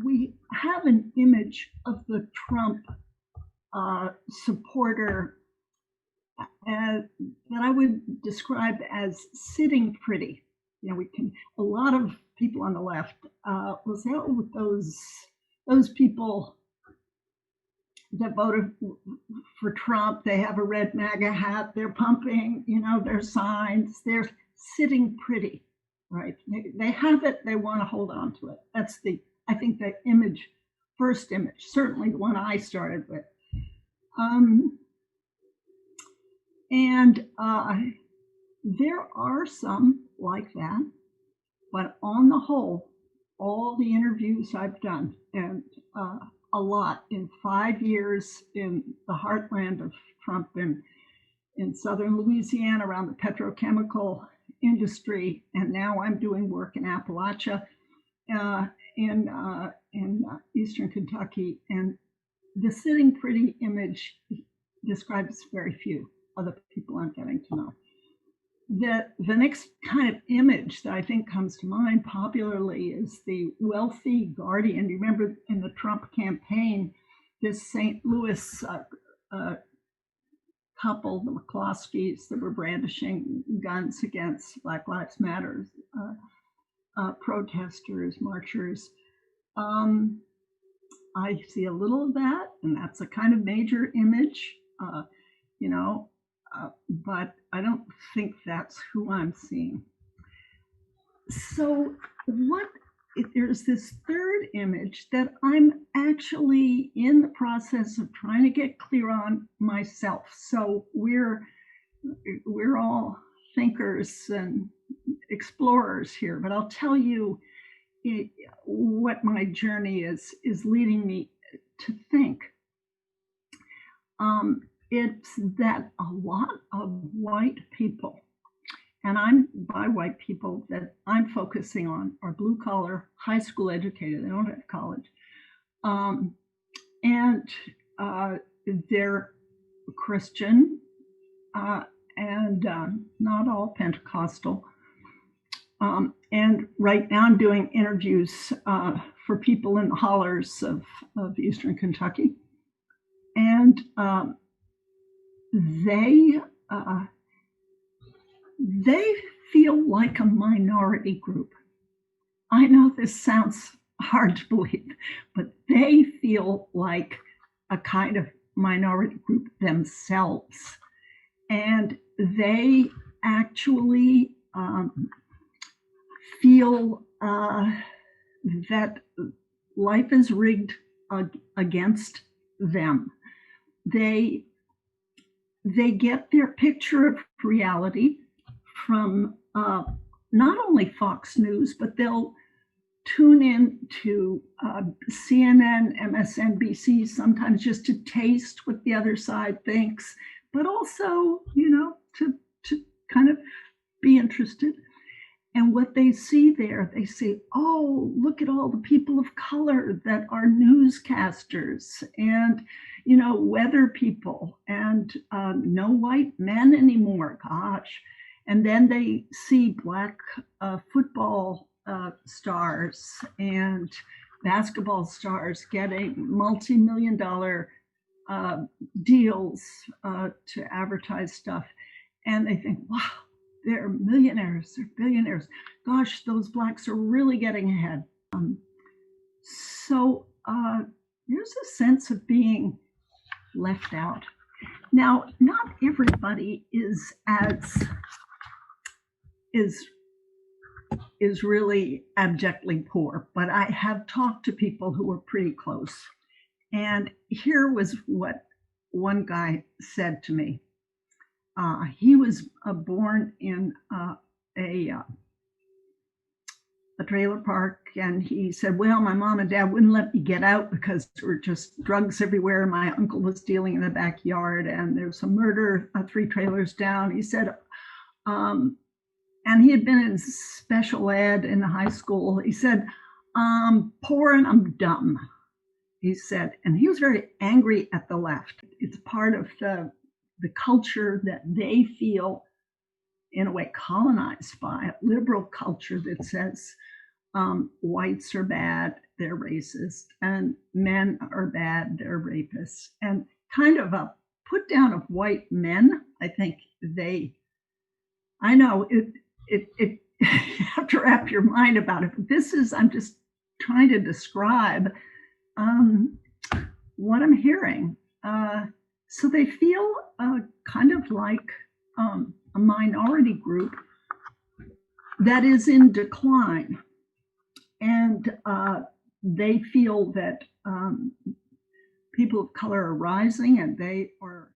we have an image of the Trump supporter that I would describe as sitting pretty. A lot of people on the left will say, oh, those people that voted for Trump, they have a red MAGA hat, they're pumping, their signs, they're sitting pretty, right? They have it, they want to hold on to it. That's I think the first image, certainly the one I started with. And there are some like that, but on the whole, all the interviews I've done, and a lot in 5 years in the heartland of Trump in southern Louisiana around the petrochemical industry, and now I'm doing work in Appalachia, in eastern Kentucky, and the sitting pretty image describes very few of the people I'm getting to know. The next kind of image that I think comes to mind popularly is the wealthy guardian. You remember in the Trump campaign, this St. Louis couple, the McCloskeys, that were brandishing guns against Black Lives Matter protesters, marchers. I see a little of that, and that's a kind of major image, but I don't think that's who I'm seeing. So there's this third image that I'm actually in the process of trying to get clear on myself. So we're all thinkers and explorers here, but I'll tell you what my journey is leading me to think. It's that a lot of white people, and by white people that I'm focusing on, are blue collar, high school educated, they don't have college, and they're Christian, and not all Pentecostal. And right now I'm doing interviews for people in the hollers of eastern Kentucky. And they feel like a minority group. I know this sounds hard to believe, but they feel like a kind of minority group themselves. And they actually feel that life is rigged against them. They get their picture of reality from not only Fox News, but they'll tune in to CNN, MSNBC, sometimes just to taste what the other side thinks, but also, to kind of be interested. And what they see there, they say, oh, look at all the people of color that are newscasters and, weather people, and no white men anymore, gosh. And then they see Black football stars and basketball stars getting multi-million-dollar deals to advertise stuff. And they think, wow, they're millionaires, they're billionaires. Gosh, those Blacks are really getting ahead. So there's a sense of being left out. Now, not everybody is really abjectly poor, but I have talked to people who are pretty close. And here was what one guy said to me. He was born in a trailer park, and he said, well, my mom and dad wouldn't let me get out because there were just drugs everywhere. My uncle was stealing in the backyard, and there was a murder 3 trailers down. He said, and he had been in special ed in high school. He said, I'm poor and I'm dumb, he said. And he was very angry at the left. It's part of the culture that they feel, in a way, colonized by, a liberal culture that says, whites are bad, they're racist, and men are bad, they're rapists, and kind of a put down of white men. I think I know it you have to wrap your mind about it. But I'm just trying to describe um, what I'm hearing. So they feel kind of like a minority group that is in decline. And they feel that people of color are rising and they are